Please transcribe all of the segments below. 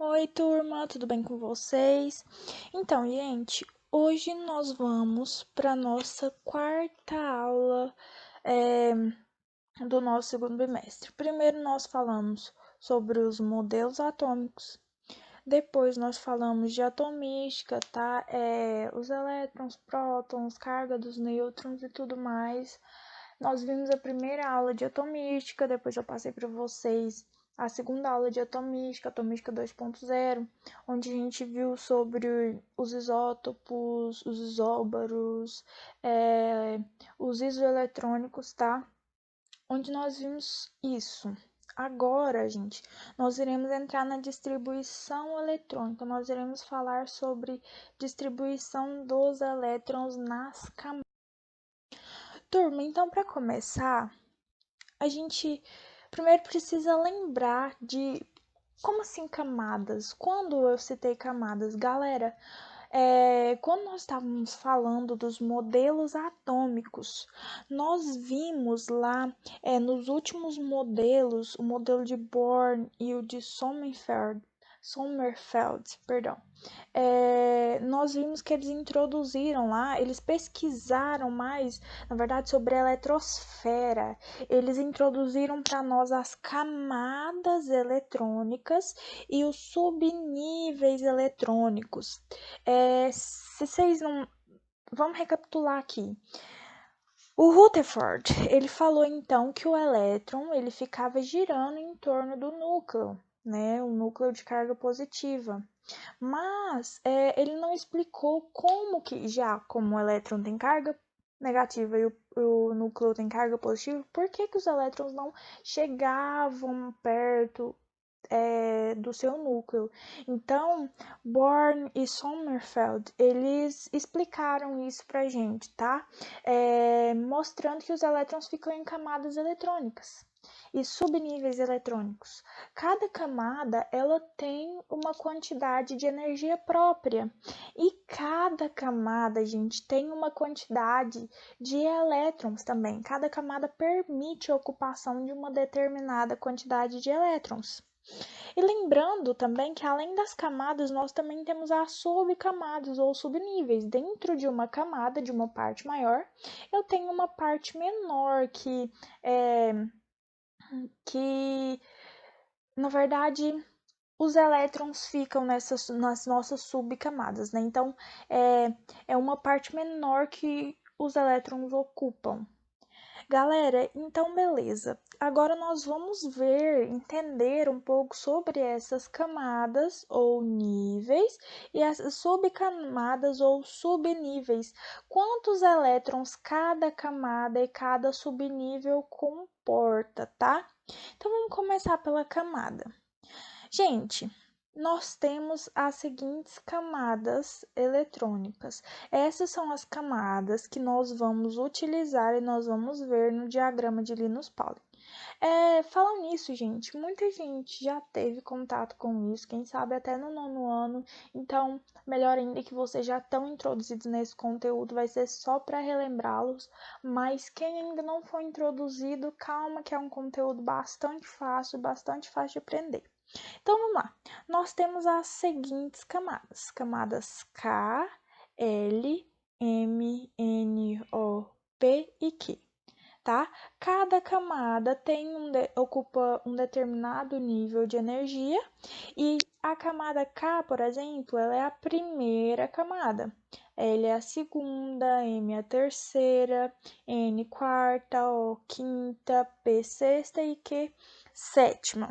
Oi, turma, tudo bem com vocês? Então, gente, hoje nós vamos para nossa quarta aula do nosso segundo bimestre. Primeiro, nós falamos sobre os modelos atômicos. Depois, nós falamos de atomística, tá? Os elétrons, prótons, carga dos nêutrons e tudo mais. Nós vimos a primeira aula de atomística, depois eu passei para vocês a segunda aula de atomística, atomística 2.0, onde a gente viu sobre os isótopos, os isóbaros, os isoeletrônicos, tá? Onde nós vimos isso. Agora, gente, nós iremos entrar na distribuição eletrônica. Nós iremos falar sobre distribuição dos elétrons nas camadas. Turma, então, para começar, a gente primeiro precisa lembrar de como assim camadas? Quando eu citei camadas, galera, quando nós estávamos falando dos modelos atômicos, nós vimos lá nos últimos modelos, o modelo de Bohr e o de Sommerfeld, perdão, nós vimos que eles introduziram lá, eles pesquisaram mais, na verdade, sobre a eletrosfera. Eles introduziram para nós as camadas eletrônicas e os subníveis eletrônicos. Se vocês não. Vamos recapitular aqui. O Rutherford, ele falou então que o elétron ele ficava girando em torno do núcleo, né, o núcleo de carga positiva. Mas ele não explicou como que, já como o elétron tem carga negativa e o núcleo tem carga positiva, por que os elétrons não chegavam perto do seu núcleo. Então, Born e Sommerfeld, eles explicaram isso pra gente, tá? Mostrando que os elétrons ficam em camadas eletrônicas e subníveis eletrônicos. Cada camada ela tem uma quantidade de energia própria e cada camada, gente, tem uma quantidade de elétrons também. Cada camada permite a ocupação de uma determinada quantidade de elétrons. E lembrando também que além das camadas, nós também temos as subcamadas ou subníveis. Dentro de uma camada, de uma parte maior, eu tenho uma parte menor que na verdade os elétrons ficam nas nossas subcamadas, né? Então é uma parte menor que os elétrons ocupam. Galera, então beleza. Agora nós vamos entender um pouco sobre essas camadas ou níveis e as subcamadas ou subníveis. Quantos elétrons cada camada e cada subnível comporta, tá? Então vamos começar pela camada. Gente, nós temos as seguintes camadas eletrônicas. Essas são as camadas que nós vamos utilizar e nós vamos ver no diagrama de Linus Pauling. Falando nisso, gente, muita gente já teve contato com isso, quem sabe até no nono ano. Então, melhor ainda que vocês já estão introduzidos nesse conteúdo, vai ser só para relembrá-los. Mas quem ainda não foi introduzido, calma que é um conteúdo bastante fácil de aprender. Então, vamos lá. Nós temos as seguintes camadas. Camadas K, L, M, N, O, P e Q, tá? Cada camada ocupa um determinado nível de energia e a camada K, por exemplo, ela é a primeira camada. L é a segunda, M é a terceira, N quarta, O quinta, P sexta e Q sétima.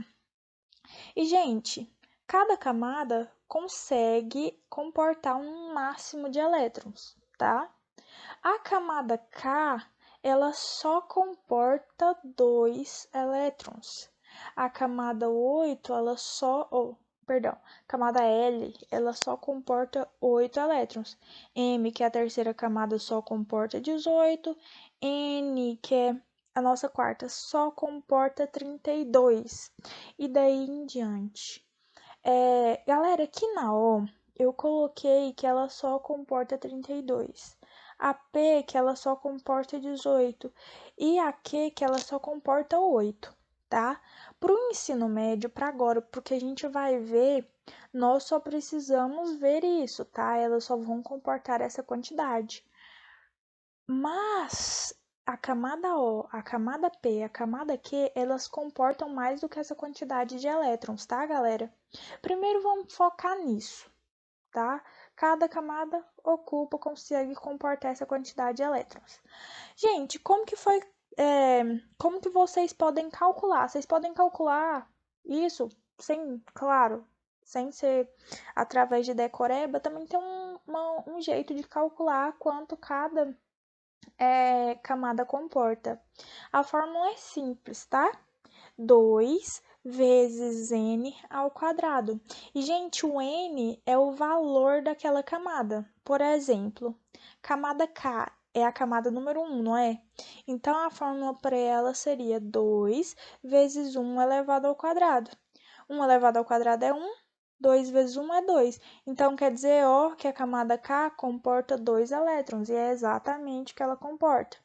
E, gente, cada camada consegue comportar um máximo de elétrons, tá? A camada K, ela só comporta 2 elétrons. A camada 8, camada L, ela só comporta 8 elétrons. M, que é a terceira camada, só comporta 18. N, que é a nossa quarta, só comporta 32. E daí em diante. Galera, aqui na O, eu coloquei que ela só comporta 32. A P, que ela só comporta 18. E a Q, que ela só comporta 8. tá? Para o ensino médio, para agora, porque a gente vai ver, nós só precisamos ver isso, tá? Elas só vão comportar essa quantidade. Mas a camada O, a camada P, a camada Q, elas comportam mais do que essa quantidade de elétrons, tá, galera? Primeiro vamos focar nisso, tá? Cada camada consegue comportar essa quantidade de elétrons. Gente, como que vocês podem calcular? Vocês podem calcular isso sem, claro, sem ser através de decoreba, também tem um jeito de calcular quanto cada camada comporta. A fórmula é simples, tá? 2 vezes n ao quadrado. E, gente, o n é o valor daquela camada. Por exemplo, camada K é a camada número 1, não é? Então, a fórmula para ela seria 2 vezes 1 elevado ao quadrado. 1 elevado ao quadrado é 1, 2 vezes 1 é 2. Então, quer dizer, ó, que a camada K comporta 2 elétrons, e é exatamente o que ela comporta.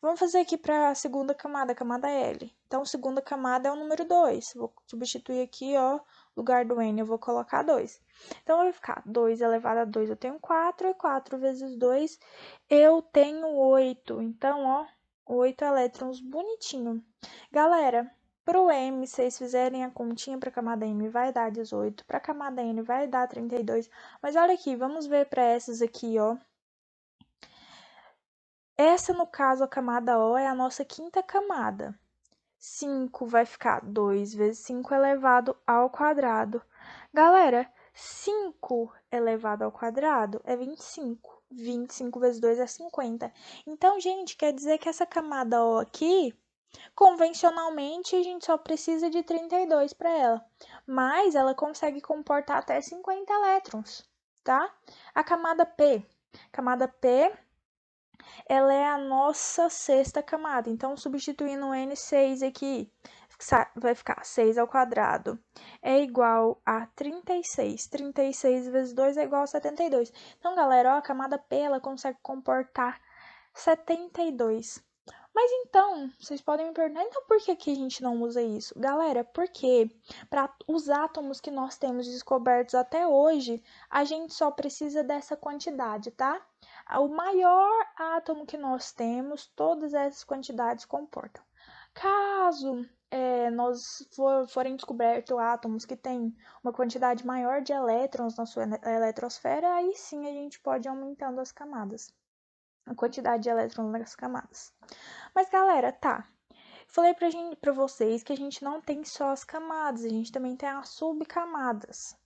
Vamos fazer aqui para a segunda camada, a camada L. Então, segunda camada é o número 2. Vou substituir aqui, ó, lugar do N eu vou colocar 2. Então, vai ficar 2 elevado a 2, eu tenho 4, e 4 vezes 2, eu tenho 8. Então, ó, 8 elétrons, bonitinho. Galera, para o M, se vocês fizerem a continha para a camada M, vai dar 18. Para a camada N, vai dar 32. Mas olha aqui, vamos ver para essas aqui, ó. Essa, no caso, a camada O é a nossa quinta camada. 5 vai ficar 2 vezes 5 elevado ao quadrado. Galera, 5 elevado ao quadrado é 25. 25 vezes 2 é 50. Então, gente, quer dizer que essa camada O aqui, convencionalmente, a gente só precisa de 32 para ela. Mas ela consegue comportar até 50 elétrons, tá? A camada P. Camada P, ela é a nossa sexta camada. Então, substituindo o N6 aqui, vai ficar 6 ao quadrado é igual a 36. 36 vezes 2 é igual a 72. Então, galera, ó, a camada P ela consegue comportar 72. Mas então, vocês podem me perguntar, então por que a gente não usa isso? Galera, porque para os átomos que nós temos descobertos até hoje, a gente só precisa dessa quantidade, tá? O maior átomo que nós temos, todas essas quantidades comportam. Caso forem descobertos átomos que têm uma quantidade maior de elétrons na sua eletrosfera, aí sim a gente pode ir aumentando as camadas, a quantidade de elétrons nas camadas. Mas, galera, tá. Falei pra vocês que a gente não tem só as camadas, a gente também tem as subcamadas.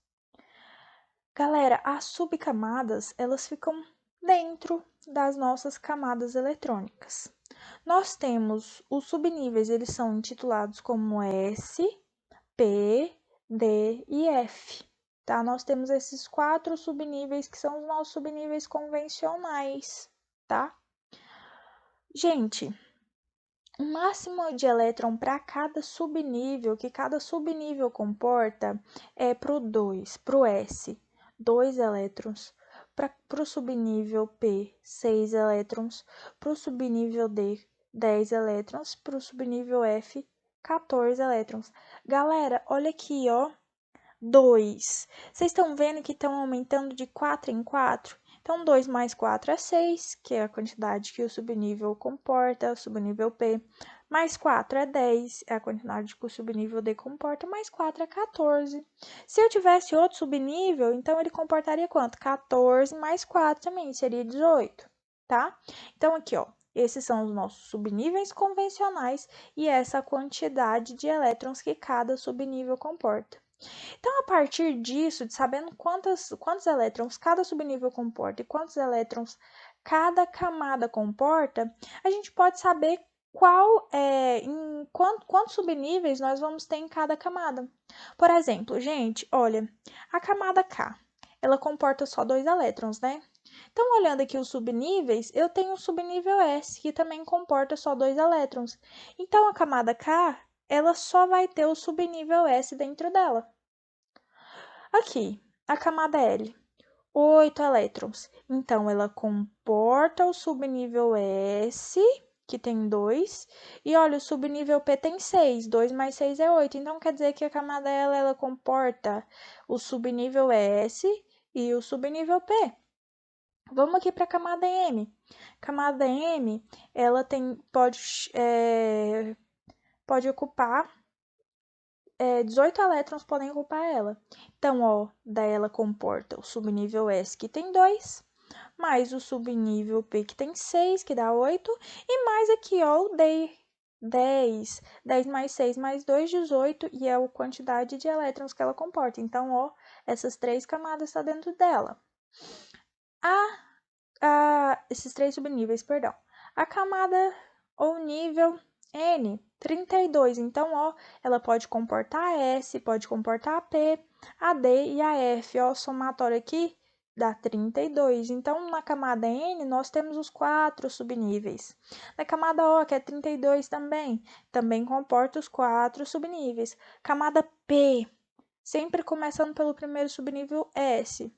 Galera, as subcamadas, elas ficam dentro das nossas camadas eletrônicas. Nós temos os subníveis, eles são intitulados como S, P, D e F. Tá? Nós temos esses 4 subníveis que são os nossos subníveis convencionais, tá? Gente, o máximo de elétron para cada subnível, que cada subnível comporta, é para o 2, para o S, 2 elétrons. Para o subnível P, 6 elétrons. Para o subnível D, 10 elétrons. Para o subnível F, 14 elétrons. Galera, olha aqui, ó. 2. Vocês estão vendo que estão aumentando de 4 em 4? Então, 2 mais 4 é 6, que é a quantidade que o subnível comporta, o subnível P. Mais 4 é 10, é a quantidade que o subnível D comporta. Mais 4 é 14. Se eu tivesse outro subnível, então ele comportaria quanto? 14 mais 4 também, seria 18, tá? Então, aqui, ó. Esses são os nossos subníveis convencionais e essa quantidade de elétrons que cada subnível comporta. Então, a partir disso, de sabendo quantos elétrons cada subnível comporta e quantos elétrons cada camada comporta, a gente pode saber quantos subníveis nós vamos ter em cada camada. Por exemplo, gente, olha, a camada K, ela comporta só 2 elétrons, né? Então, olhando aqui os subníveis, eu tenho o subnível S, que também comporta só 2 elétrons. Então, a camada K, ela só vai ter o subnível S dentro dela. Aqui, a camada L, 8 elétrons. Então, ela comporta o subnível S que tem 2. E olha, o subnível P tem 6. 2 mais 6 é 8. Então, quer dizer que a camada L, ela comporta o subnível S e o subnível P. Vamos aqui para a camada M. Camada M, ela pode ocupar 18 elétrons podem ocupar ela. Então, ó, daí ela comporta o subnível S, que tem 2, mais o subnível P, que tem 6, que dá 8, e mais aqui, ó, o D, 10. 10 mais 6 mais 2, 18, e é a quantidade de elétrons que ela comporta. Então, ó, essas 3 camadas estão dentro dela. Esses 3 subníveis, perdão. A camada ou nível N, 32. Então, ó, ela pode comportar a S, pode comportar a P, a D e a F. Ó, o somatório aqui dá 32. Então, na camada N, nós temos os 4 subníveis. Na camada O, que é 32 também comporta os 4 subníveis. Camada P, sempre começando pelo primeiro subnível S.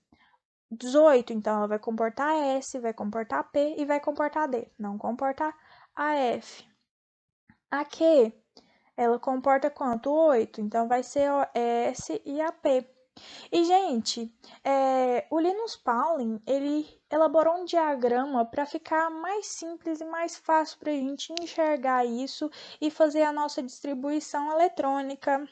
18, então ela vai comportar S, vai comportar P e vai comportar D, não comporta a F. A Q, ela comporta quanto? 8, então vai ser o S e a P. E, gente, o Linus Pauling, ele elaborou um diagrama para ficar mais simples e mais fácil para a gente enxergar isso e fazer a nossa distribuição eletrônica.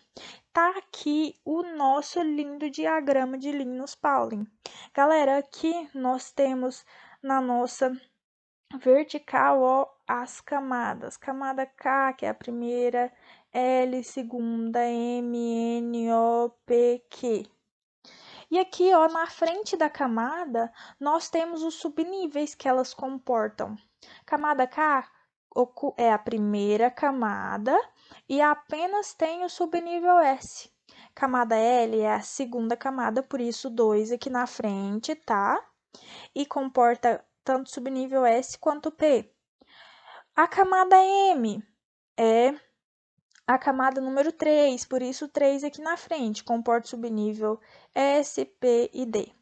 Tá aqui o nosso lindo diagrama de Linus Pauling. Galera, aqui nós temos na nossa vertical, ó, as camadas. Camada K, que é a primeira, L, segunda, M, N, O, P, Q. E aqui, ó, na frente da camada, nós temos os subníveis que elas comportam. Camada K é a primeira camada e apenas tem o subnível S. Camada L é a segunda camada, por isso 2 aqui na frente, tá? E comporta tanto subnível S quanto P. A camada M é a camada número 3, por isso 3 aqui na frente, comporta subnível S, P e D.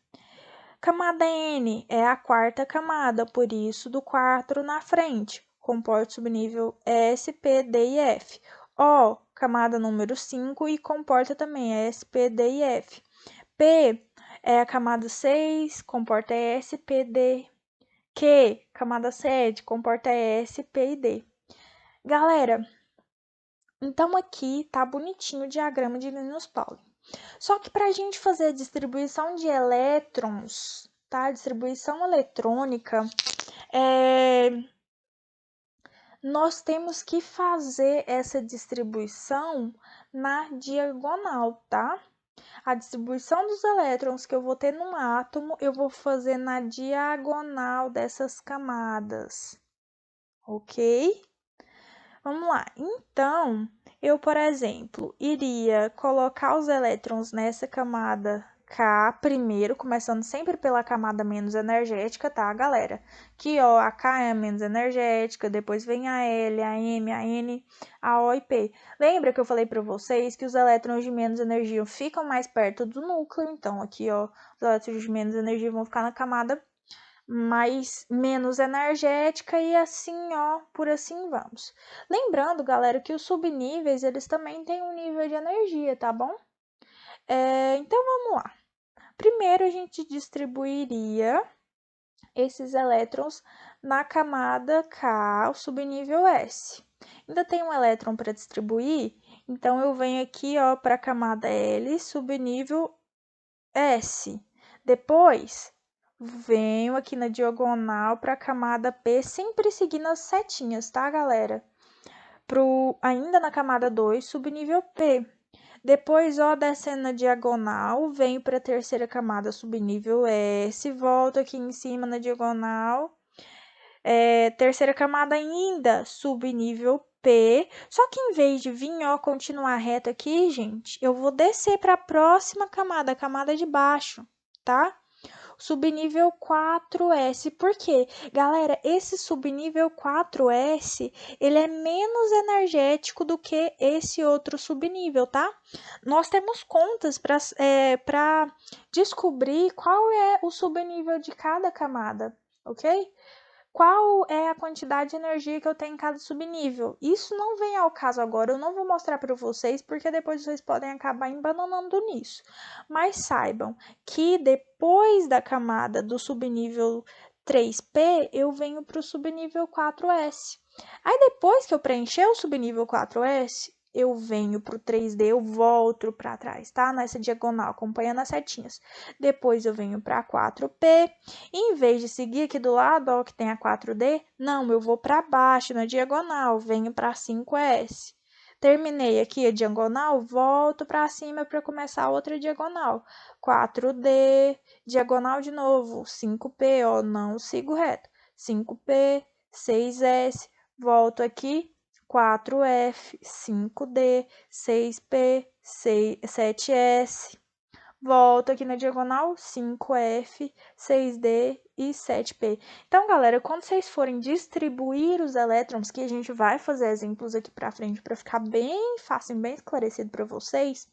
Camada N é a quarta camada, por isso do 4 na frente, comporta subnível S, P, D e F. O, camada número 5 e comporta também S, P, D e F. P é a camada 6, comporta S, P, D. Q, camada 7, comporta S, P e D. Galera, então aqui tá bonitinho o diagrama de Linus Pauling. Só que para a gente fazer a distribuição de elétrons, tá? Distribuição eletrônica, nós temos que fazer essa distribuição na diagonal, tá? A distribuição dos elétrons que eu vou ter num átomo, eu vou fazer na diagonal dessas camadas, ok? Vamos lá. Então, eu, por exemplo, iria colocar os elétrons nessa camada K primeiro, começando sempre pela camada menos energética, tá, galera? Que, ó, a K é a menos energética, depois vem a L, a M, a N, a O e P. Lembra que eu falei para vocês que os elétrons de menos energia ficam mais perto do núcleo? Então, aqui, ó, os elétrons de menos energia vão ficar na camada menos energética e assim, ó, por assim vamos. Lembrando, galera, que os subníveis, eles também têm um nível de energia, tá bom? Então, vamos lá. Primeiro, a gente distribuiria esses elétrons na camada K, o subnível S. Ainda tem um elétron para distribuir, então eu venho aqui, ó, para a camada L, subnível S. Depois, venho aqui na diagonal para a camada P, sempre seguindo as setinhas, tá, galera? Ainda na camada 2, subnível P. Depois, ó, descendo na diagonal, venho para a terceira camada, subnível S, volto aqui em cima na diagonal. Terceira camada ainda, subnível P. Só que em vez de vir, ó, continuar reto aqui, gente, eu vou descer para a próxima camada, a camada de baixo, tá? Subnível 4S. Por quê? Galera, esse subnível 4S, ele é menos energético do que esse outro subnível, tá? Nós temos contas para descobrir qual é o subnível de cada camada, ok? qual é a quantidade de energia que eu tenho em cada subnível. Isso não vem ao caso agora, eu não vou mostrar para vocês, porque depois vocês podem acabar embananando nisso. Mas saibam que depois da camada do subnível 3P, eu venho para o subnível 4S. Aí depois que eu preencher o subnível 4S, eu venho para o 3D, eu volto para trás, tá? Nessa diagonal, acompanhando as setinhas. Depois eu venho para 4P. E em vez de seguir aqui do lado, ó, que tem a 4D, não, eu vou para baixo, na diagonal, venho para 5S. Terminei aqui a diagonal, volto para cima para começar a outra diagonal. 4D, diagonal de novo, 5P, ó, não sigo reto. 5P, 6S, volto aqui, 4F, 5D, 6P, 7S. Volto aqui na diagonal, 5F, 6D e 7P. Então, galera, quando vocês forem distribuir os elétrons, que a gente vai fazer exemplos aqui para frente para ficar bem fácil, bem esclarecido para vocês,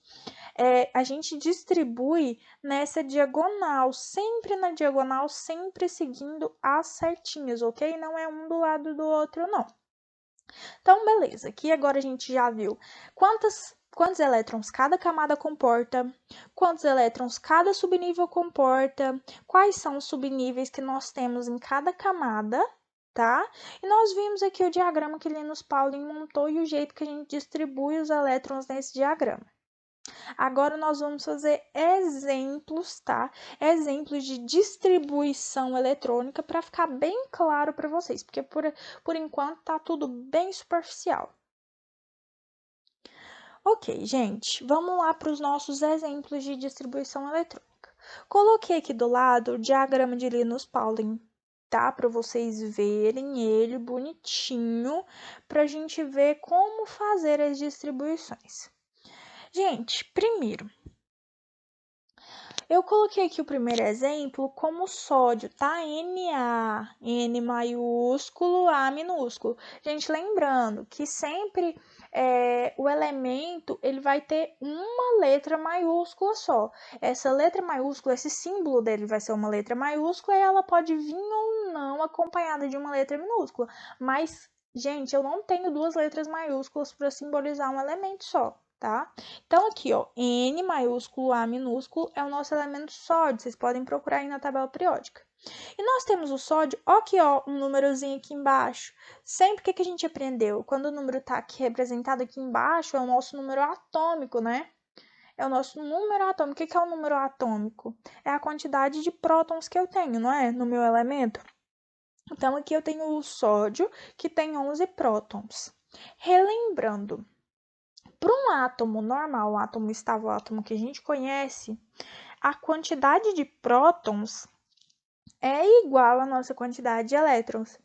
a gente distribui nessa diagonal, sempre na diagonal, sempre seguindo as setinhas, ok? Não é um do lado do outro, não. Então, beleza. Aqui agora a gente já viu quantos elétrons cada camada comporta, quantos elétrons cada subnível comporta, quais são os subníveis que nós temos em cada camada, tá? E nós vimos aqui o diagrama que Linus Pauling montou e o jeito que a gente distribui os elétrons nesse diagrama. Agora nós vamos fazer exemplos, tá? Exemplos de distribuição eletrônica para ficar bem claro para vocês, porque por enquanto tá tudo bem superficial. Ok, gente, vamos lá para os nossos exemplos de distribuição eletrônica. Coloquei aqui do lado o diagrama de Linus Pauling, tá? Para vocês verem ele bonitinho, para a gente ver como fazer as distribuições. Gente, primeiro, eu coloquei aqui o primeiro exemplo como sódio, tá? Na, N maiúsculo, A minúsculo. Gente, lembrando que sempre o elemento ele vai ter uma letra maiúscula só. Essa letra maiúscula, esse símbolo dele vai ser uma letra maiúscula e ela pode vir ou não acompanhada de uma letra minúscula. Mas, gente, eu não tenho duas letras maiúsculas para simbolizar um elemento só. Tá? Então, aqui, ó, N maiúsculo, A minúsculo é o nosso elemento sódio. Vocês podem procurar aí na tabela periódica. E nós temos o sódio, ó, aqui, ó, um númerozinho aqui embaixo. Sempre que a gente aprendeu? Quando o número tá aqui representado aqui embaixo, é o nosso número atômico, né? É o nosso número atômico. O que é o número atômico? É a quantidade de prótons que eu tenho, não é? No meu elemento. Então, aqui eu tenho o sódio, que tem 11 prótons. Relembrando, para um átomo normal, um átomo estável, o átomo que a gente conhece, a quantidade de prótons é igual à nossa quantidade de elétrons.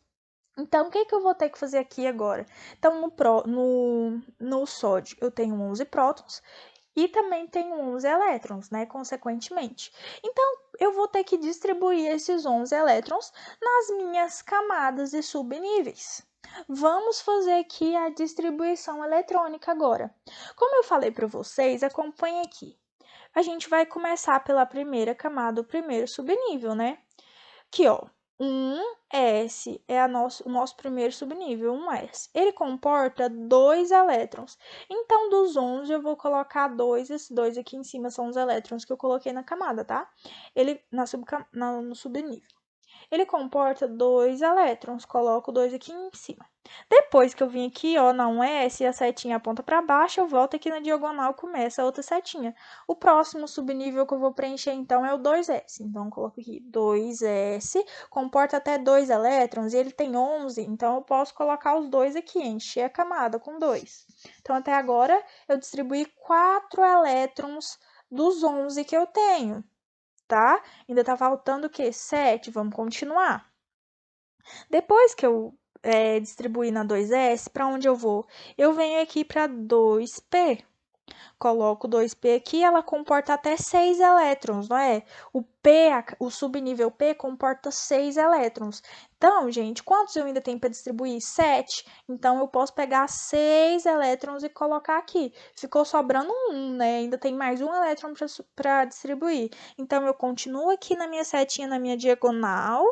Então, o que eu vou ter que fazer aqui agora? Então, no sódio, eu tenho 11 prótons e também tenho 11 elétrons, né, consequentemente. Então, eu vou ter que distribuir esses 11 elétrons nas minhas camadas e subníveis. Vamos fazer aqui a distribuição eletrônica agora. Como eu falei para vocês, acompanhe aqui. A gente vai começar pela primeira camada, o primeiro subnível, né? Aqui, ó, 1S é o nosso primeiro subnível, 1S. Ele comporta 2 elétrons. Então, dos 11, eu vou colocar 2. Esses 2 aqui em cima são os elétrons que eu coloquei na camada, tá? Ele no subnível. Ele comporta 2 elétrons, coloco 2 aqui em cima. Depois que eu vim aqui, ó, na 1S, a setinha aponta para baixo, eu volto aqui na diagonal, começa a outra setinha. O próximo subnível que eu vou preencher, então, é o 2S. Então, eu coloco aqui 2S, comporta até 2 elétrons, e ele tem 11, então eu posso colocar os 2 aqui, encher a camada com 2. Então, até agora, eu distribuí 4 elétrons dos 11 que eu tenho. Tá? Ainda tá faltando o quê? 7. Vamos continuar. Depois que eu distribuir na 2S, para onde eu vou? Eu venho aqui para 2P. Coloco 2P aqui, ela comporta até 6 elétrons, não é? O subnível P comporta 6 elétrons. Então, gente, quantos eu ainda tenho para distribuir? 7. Então, eu posso pegar 6 elétrons e colocar aqui. Ficou sobrando 1, né? Ainda tem mais um elétron para distribuir. Então, eu continuo aqui na minha setinha, na minha diagonal,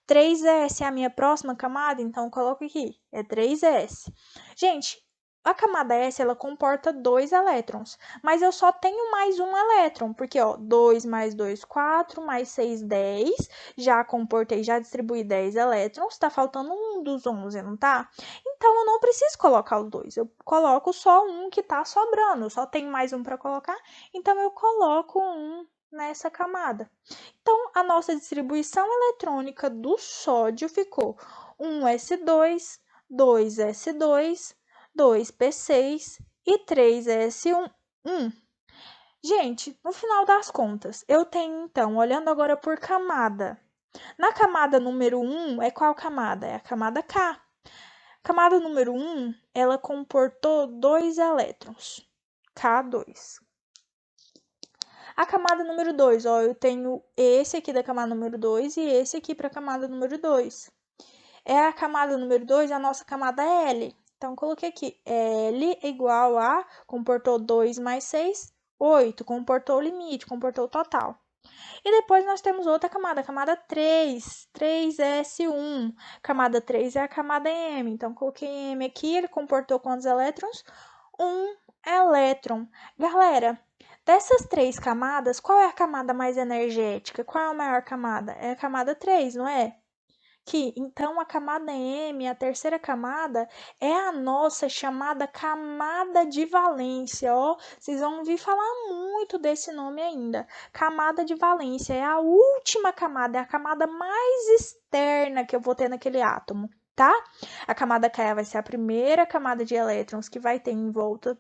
3s é a minha próxima camada, então eu coloco aqui, é 3s. Gente, a camada S, ela comporta 2 elétrons, mas eu só tenho mais um elétron, porque, ó, 2 mais 2, 4, mais 6, 10, já comportei, já distribuí 10 elétrons, tá faltando um dos 11, não tá? Então, eu não preciso colocar os dois, eu coloco só um que tá sobrando, só tenho mais um para colocar, então eu coloco um nessa camada. Então, a nossa distribuição eletrônica do sódio ficou 1s2, 2s2, 2p6 e 3s1. Gente, no final das contas, eu tenho então, olhando agora por camada. Na camada número 1, é qual camada? É a camada K. Camada número 1, ela comportou 2 elétrons, K2. A camada número 2, ó, eu tenho esse aqui da camada número 2 e esse aqui para a camada número 2. É a camada número 2, a nossa camada L. Então, coloquei aqui, L igual a, comportou 2 mais 6, 8, comportou o limite, comportou o total. E depois nós temos outra camada, a camada 3, 3s1. Camada 3 é a camada M, então coloquei M aqui, ele comportou quantos elétrons? 1 elétron. Galera, dessas 3 camadas, qual é a camada mais energética? Qual é a maior camada? É a camada 3, não é? Então, a camada M, a terceira camada, é a nossa chamada camada de valência, ó. Vocês vão ouvir falar muito desse nome ainda. Camada de valência é a última camada, é a camada mais externa que eu vou ter naquele átomo, tá? A camada K vai ser a primeira camada de elétrons que vai ter em volta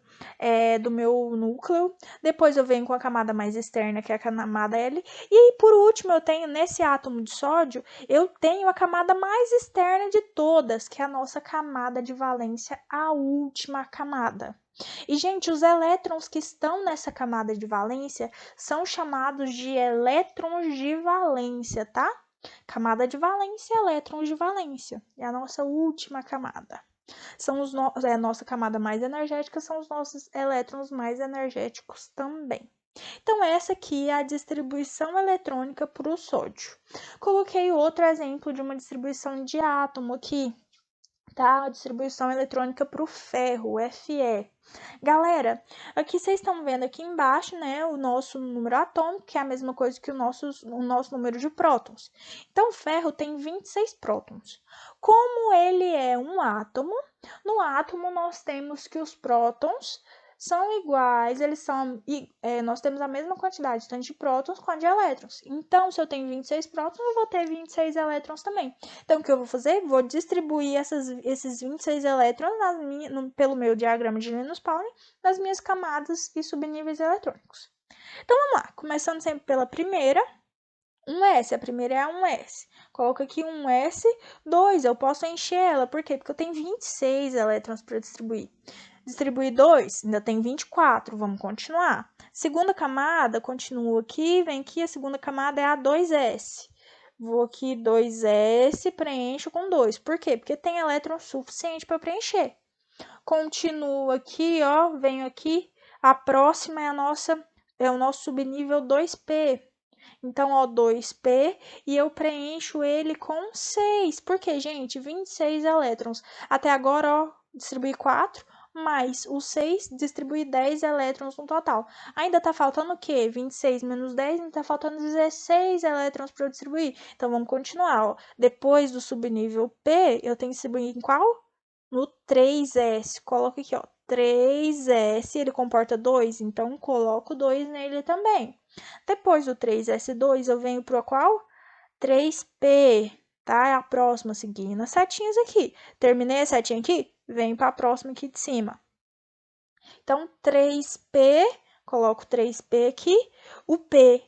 do meu núcleo. Depois eu venho com a camada mais externa, que é a camada L. E aí, por último, eu tenho nesse átomo de sódio, eu tenho a camada mais externa de todas, que é a nossa camada de valência, a última camada. E, gente, os elétrons que estão nessa camada de valência são chamados de elétrons de valência, tá? Camada de valência, elétrons de valência. É a nossa última camada. É a nossa camada mais energética, são os nossos elétrons mais energéticos também. Então, essa aqui é a distribuição eletrônica para o sódio. Coloquei outro exemplo de uma distribuição de átomo aqui, tá? A distribuição eletrônica para o ferro, o Fe. Galera, aqui vocês estão vendo aqui embaixo, né, o nosso número atômico, que é a mesma coisa que o nosso número de prótons. Então, o ferro tem 26 prótons. Como ele é um átomo, no átomo nós temos que os prótons são iguais, nós temos a mesma quantidade, tanto de prótons quanto de elétrons. Então, se eu tenho 26 prótons, eu vou ter 26 elétrons também. Então, o que eu vou fazer? Vou distribuir esses 26 elétrons pelo meu diagrama de Linus-Pauling nas minhas camadas e subníveis eletrônicos. Então, vamos lá. Começando sempre pela primeira, 1s, a primeira é a 1s. Coloco aqui 1s2, eu posso encher ela, por quê? Porque eu tenho 26 elétrons para distribuir. Distribuir 2, ainda tem 24, vamos continuar. Segunda camada, continua aqui, vem aqui, a segunda camada é a 2s. Vou aqui 2s, preencho com 2. Por quê? Porque tem elétron suficiente para preencher. Continuo aqui, ó, venho aqui, a próxima é o nosso subnível 2p. Então, ó, 2p, e eu preencho ele com 6. Por quê, gente? 26 elétrons. Até agora, ó, distribuí 4, mais o 6, distribuí 10 elétrons no total. Ainda tá faltando o quê? 26 menos 10, ainda tá faltando 16 elétrons para eu distribuir. Então, vamos continuar, ó. Depois do subnível P, eu tenho que distribuir em qual? No 3s. Coloco aqui, ó, 3s, ele comporta 2, então coloco 2 nele também. Depois do 3s2, eu venho para qual? 3p, tá? É a próxima, seguindo as setinhas aqui. Terminei a setinha aqui? Venho para a próxima aqui de cima. Então, 3p, coloco 3p aqui. O p,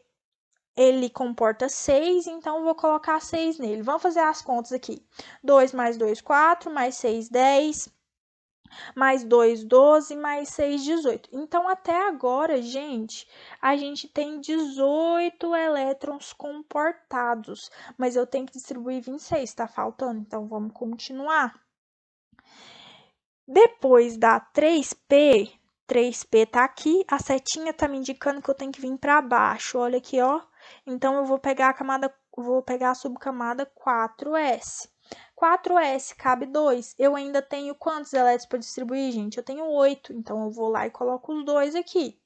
ele comporta 6, então eu vou colocar 6 nele. Vamos fazer as contas aqui. 2 mais 2, 4, mais 6, 10, mais 2, 12, mais 6, 18. Então, até agora, gente, a gente tem 18 elétrons comportados, mas eu tenho que distribuir 26, tá faltando, então vamos continuar. Depois da 3p tá aqui, a setinha tá me indicando que eu tenho que vir para baixo, olha aqui, ó. Então, eu vou pegar a camada vou pegar a subcamada 4s. 4s cabe 2. Eu ainda tenho quantos elétrons para distribuir, gente? Eu tenho 8, então eu vou lá e coloco os 2 aqui.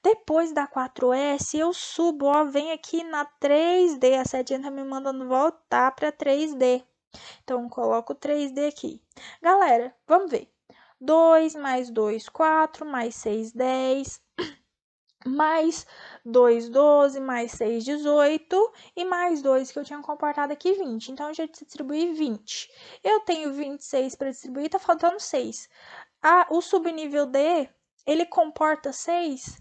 Depois da 4s, eu subo, ó, vem aqui na 3D, a setinha tá me mandando voltar para 3D. Então, coloco 3D aqui. Galera, vamos ver. 2 mais 2, 4, mais 6, 10, mais 2, 12, mais 6, 18 e mais 2 que eu tinha comportado aqui, 20. Então, eu já distribuí 20. Eu tenho 26 para distribuir, tá faltando 6. O subnível D, ele comporta 6?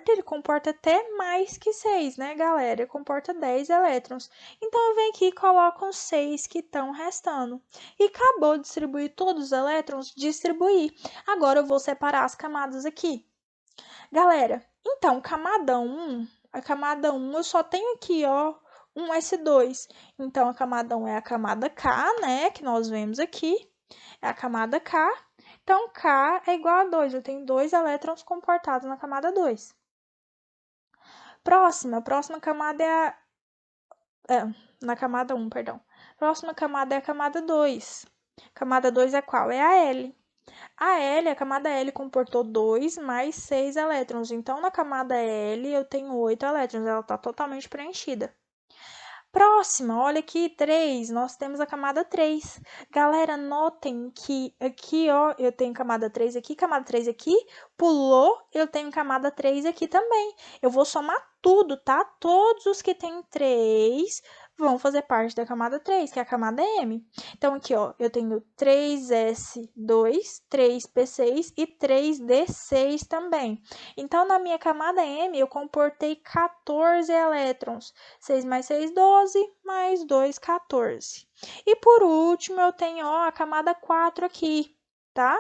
Ele comporta até mais que 6, né, galera? Ele comporta 10 elétrons. Então, eu venho aqui e coloco os 6 que estão restando. E acabou de distribuir todos os elétrons? Distribuir. Agora, eu vou separar as camadas aqui. Galera, então, a camada 1 eu só tenho aqui, ó, um S2. Então, a camada 1 é a camada K, né, que nós vemos aqui. É a camada K. Então, K é igual a 2. Eu tenho 2 elétrons comportados na camada 2. Próxima camada na camada 1, perdão. Próxima camada é a camada 2. Camada 2 é qual? É a L. A camada L comportou 2 mais 6 elétrons. Então, na camada L, eu tenho 8 elétrons. Ela está totalmente preenchida. Próxima, olha aqui, 3, nós temos a camada 3. Galera, notem que aqui, ó, eu tenho camada 3 aqui, pulou, eu tenho camada 3 aqui também. Eu vou somar tudo, tá? Todos os que tem 3 vão fazer parte da camada 3, que é a camada M. Então, aqui, ó, eu tenho 3S2, 3P6 e 3D6 também. Então, na minha camada M, eu comportei 14 elétrons. 6 mais 6, 12, mais 2, 14. E por último, eu tenho, ó, a camada 4 aqui, tá?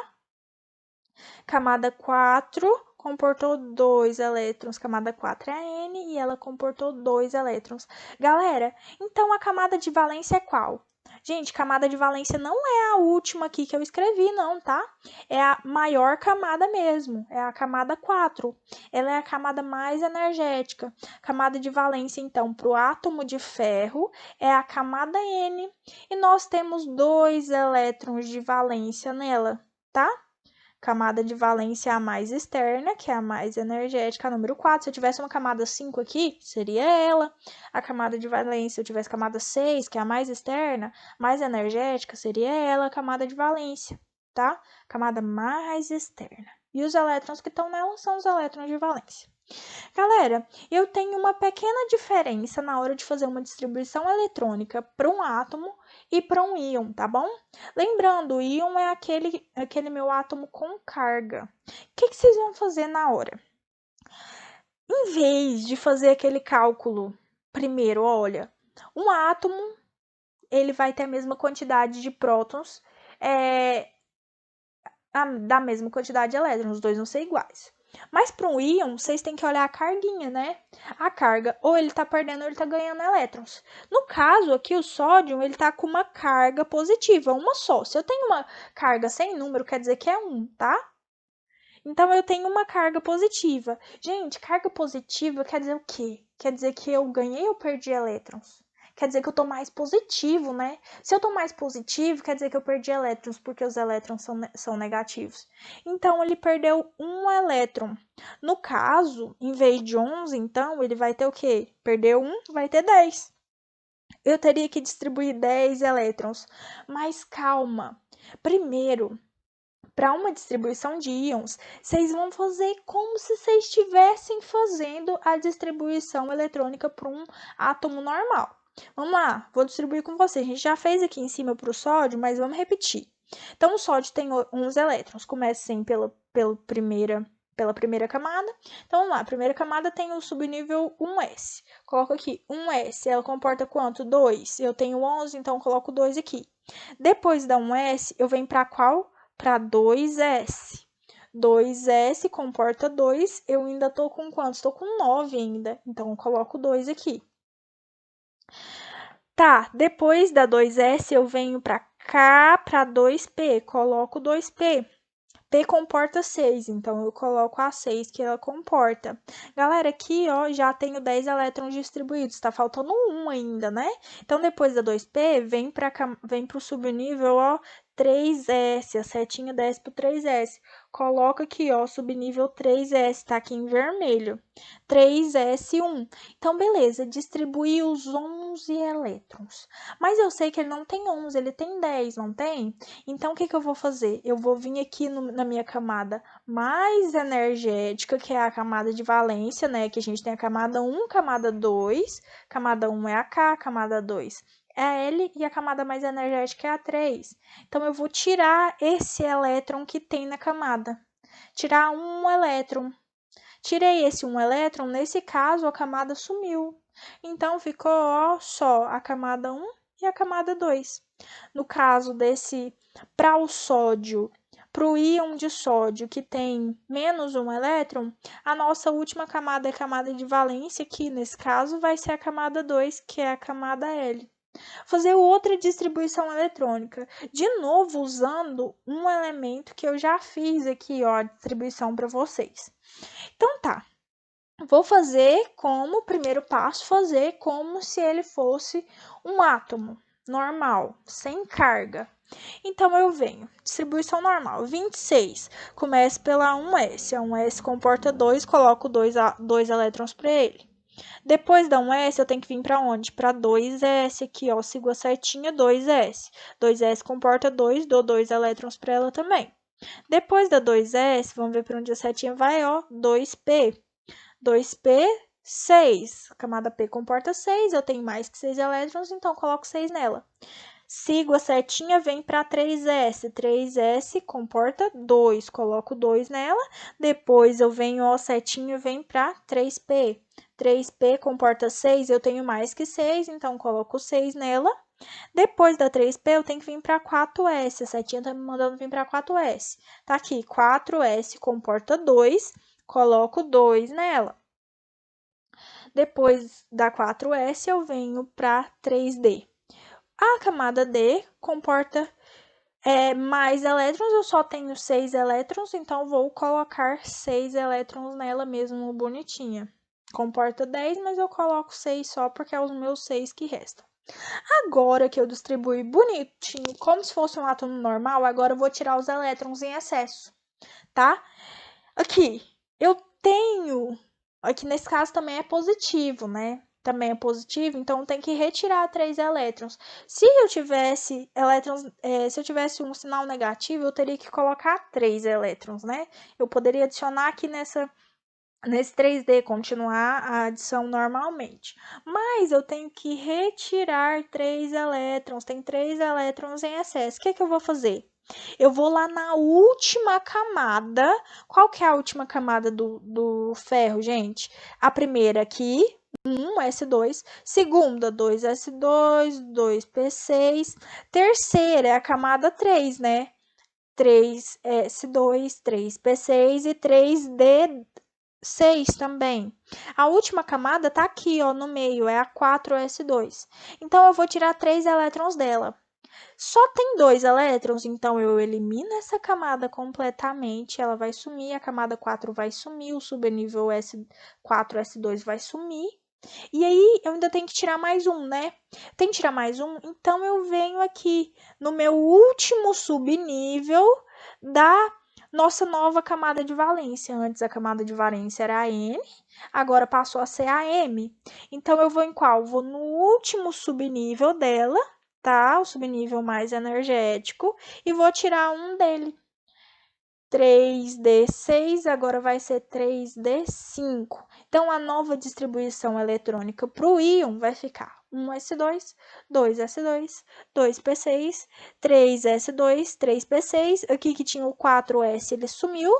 Camada 4 comportou 2 elétrons. Camada 4 é a N e ela comportou 2 elétrons. Galera, então a camada de valência é qual? Gente, camada de valência não é a última aqui que eu escrevi, não, tá? É a maior camada mesmo, é a camada 4. Ela é a camada mais energética. Camada de valência, então, para o átomo de ferro é a camada N. E nós temos 2 elétrons de valência nela, tá? Camada de valência a mais externa, que é a mais energética, a número 4. Se eu tivesse uma camada 5 aqui, seria ela. A camada de valência, se eu tivesse camada 6, que é a mais externa, mais energética, seria ela, a camada de valência, tá? Camada mais externa. E os elétrons que estão nela são os elétrons de valência. Galera, eu tenho uma pequena diferença na hora de fazer uma distribuição eletrônica para um átomo e para um íon, tá bom? Lembrando, o íon é aquele meu átomo com carga. O que vocês vão fazer na hora? Em vez de fazer aquele cálculo, primeiro, olha, um átomo ele vai ter a mesma quantidade de prótons, da mesma quantidade de elétrons, os dois vão ser iguais. Mas para um íon, vocês têm que olhar a carguinha, né? A carga, ou ele está perdendo ou ele está ganhando elétrons. No caso aqui, o sódio, ele está com uma carga positiva, uma só. Se eu tenho uma carga sem número, quer dizer que é 1, tá? Então, eu tenho uma carga positiva. Gente, carga positiva quer dizer o quê? Quer dizer que eu ganhei ou perdi elétrons? Quer dizer que eu tô mais positivo, né? Se eu tô mais positivo, quer dizer que eu perdi elétrons, porque os elétrons são negativos. Então, ele perdeu um elétron. No caso, em vez de 11, então, ele vai ter o quê? Perdeu 1, vai ter 10. Eu teria que distribuir 10 elétrons. Mas calma. Primeiro, para uma distribuição de íons, vocês vão fazer como se vocês estivessem fazendo a distribuição eletrônica para um átomo normal. Vamos lá, vou distribuir com vocês. A gente já fez aqui em cima para o sódio, mas vamos repetir. Então, o sódio tem uns elétrons. Comecem pela primeira camada. Então, vamos lá. A primeira camada tem o subnível 1s. Coloco aqui 1s. Ela comporta quanto? 2. Eu tenho 11, então coloco 2 aqui. Depois da 1s, eu venho para qual? Para 2s. 2s comporta 2, eu ainda tô com quantos? Tô com 9 ainda, então eu coloco 2 aqui. Tá, depois da 2s eu venho para cá, para 2p, coloco 2p. P comporta 6, então eu coloco a 6 que ela comporta. Galera, aqui, ó, já tenho 10 elétrons distribuídos, tá faltando um ainda, né? Então, depois da 2P, vem pro subnível, ó, 3S, a setinha desce pro 3S. Coloca aqui, ó, subnível 3S, tá aqui em vermelho. 3S1. Então, beleza, distribui os 11 elétrons. Mas eu sei que ele não tem 11, ele tem 10, não tem? Então, o que eu vou fazer? Eu vou vir aqui na minha camada mais energética, que é a camada de valência, né? Que a gente tem a camada 1, camada 2. Camada 1 é a K, camada 2 é a L e a camada mais energética é a 3. Então, eu vou tirar esse elétron que tem na camada. Tirar um elétron. Tirei esse um elétron, nesse caso, a camada sumiu. Então, ficou ó, só a camada 1 e a camada 2. No caso desse, para o sódio, para o íon de sódio que tem menos um elétron, a nossa última camada é a camada de valência, que nesse caso vai ser a camada 2, que é a camada L. Fazer outra distribuição eletrônica, de novo usando um elemento que eu já fiz aqui, ó, a distribuição para vocês. Então tá, vou fazer como, primeiro passo, fazer como se ele fosse um átomo normal, sem carga. Então, eu venho, distribuição normal, 26, começa pela 1s, a 1s comporta 2, coloco 2 elétrons para ele. Depois da 1s, eu tenho que vir para onde? Para 2s, aqui, ó, sigo a setinha, 2s. 2s comporta 2, dou 2 elétrons para ela também. Depois da 2s, vamos ver para onde a setinha vai, ó, 2p. 2p, 6. A camada P comporta 6, eu tenho mais que 6 elétrons, então coloco 6 nela. Sigo a setinha, vem para 3s. 3s comporta 2, coloco 2 nela. Depois eu venho, ó, setinha, vem para 3p. 3p comporta 6, eu tenho mais que 6, então coloco 6 nela. Depois da 3p, eu tenho que vir para 4s. A setinha tá me mandando vir para 4s. Tá aqui, 4s comporta 2, coloco 2 nela. Depois da 4s, eu venho para 3d. A camada D comporta mais elétrons, eu só tenho 6 elétrons, então vou colocar 6 elétrons nela mesmo, bonitinha. Comporta 10, mas eu coloco 6 só porque é os meus 6 que restam. Agora que eu distribuí bonitinho, como se fosse um átomo normal, agora eu vou tirar os elétrons em excesso, tá? Aqui, eu tenho... Aqui nesse caso também é positivo, né? Também é positivo, então tem que retirar 3 elétrons. Se eu tivesse elétrons, se eu tivesse um sinal negativo, eu teria que colocar 3 elétrons, né? Eu poderia adicionar aqui nesse 3D, continuar a adição normalmente. Mas eu tenho que retirar 3 elétrons, tem 3 elétrons em excesso. O que eu vou fazer? Eu vou lá na última camada. Qual que é a última camada do ferro, gente? A primeira aqui, 1s2. Segunda, 2s2, 2p6. Terceira é a camada 3, né? 3s2, 3p6 e 3d6 também. A última camada tá aqui, ó, no meio, é a 4s2. Então, eu vou tirar 3 elétrons dela. Só tem 2 elétrons, então eu elimino essa camada completamente, ela vai sumir, a camada 4 vai sumir, o subnível S4, S2 vai sumir. E aí, eu ainda tenho que tirar mais um, né? Tem que tirar mais um, então eu venho aqui no meu último subnível da nossa nova camada de valência. Antes a camada de valência era a N, agora passou a ser a M. Então, eu vou em qual? Vou no último subnível dela, tá? O subnível mais energético, e vou tirar um dele. 3d6, agora vai ser 3d5. Então, a nova distribuição eletrônica para o íon vai ficar 1s2, 2s2, 2p6, 3s2, 3p6. Aqui que tinha o 4s, ele sumiu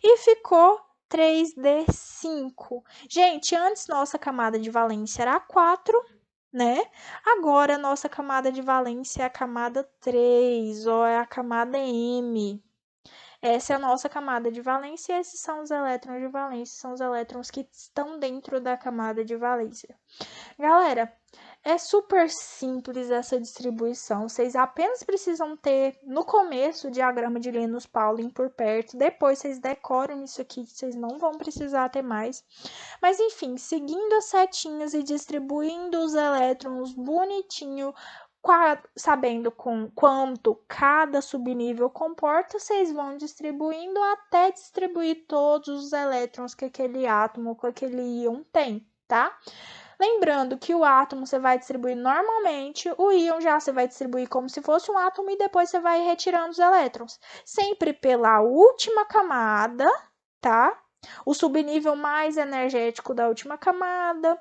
e ficou 3d5. Gente, antes nossa camada de valência era a 4, né? Agora a nossa camada de valência é a camada 3, ou é a camada M. Essa é a nossa camada de valência e esses são os elétrons de valência, são os elétrons que estão dentro da camada de valência. Galera, é super simples essa distribuição. Vocês apenas precisam ter, no começo, o diagrama de Linus-Pauling por perto. Depois vocês decoram isso aqui, que vocês não vão precisar ter mais. Mas, enfim, seguindo as setinhas e distribuindo os elétrons bonitinho, sabendo com quanto cada subnível comporta, vocês vão distribuindo até distribuir todos os elétrons que aquele átomo, que aquele íon tem, tá? Lembrando que o átomo você vai distribuir normalmente, o íon já você vai distribuir como se fosse um átomo e depois você vai retirando os elétrons. Sempre pela última camada, tá? O subnível mais energético da última camada.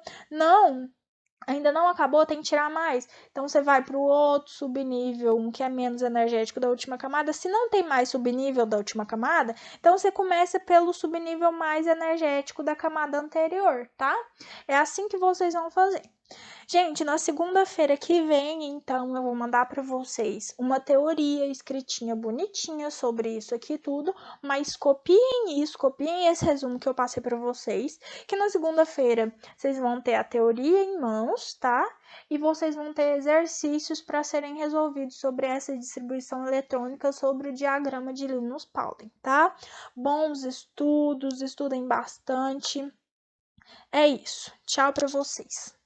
Ainda não acabou, tem que tirar mais. Então você vai para o outro subnível, um que é menos energético da última camada. Se não tem mais subnível da última camada, então você começa pelo subnível mais energético da camada anterior, tá? É assim que vocês vão fazer. Gente, na segunda-feira que vem, então, eu vou mandar para vocês uma teoria escritinha bonitinha sobre isso aqui tudo, mas copiem isso, copiem esse resumo que eu passei para vocês, que na segunda-feira vocês vão ter a teoria em mãos, tá? E vocês vão ter exercícios para serem resolvidos sobre essa distribuição eletrônica, sobre o diagrama de Linus-Pauling, tá? Bons estudos, estudem bastante. É isso. Tchau para vocês.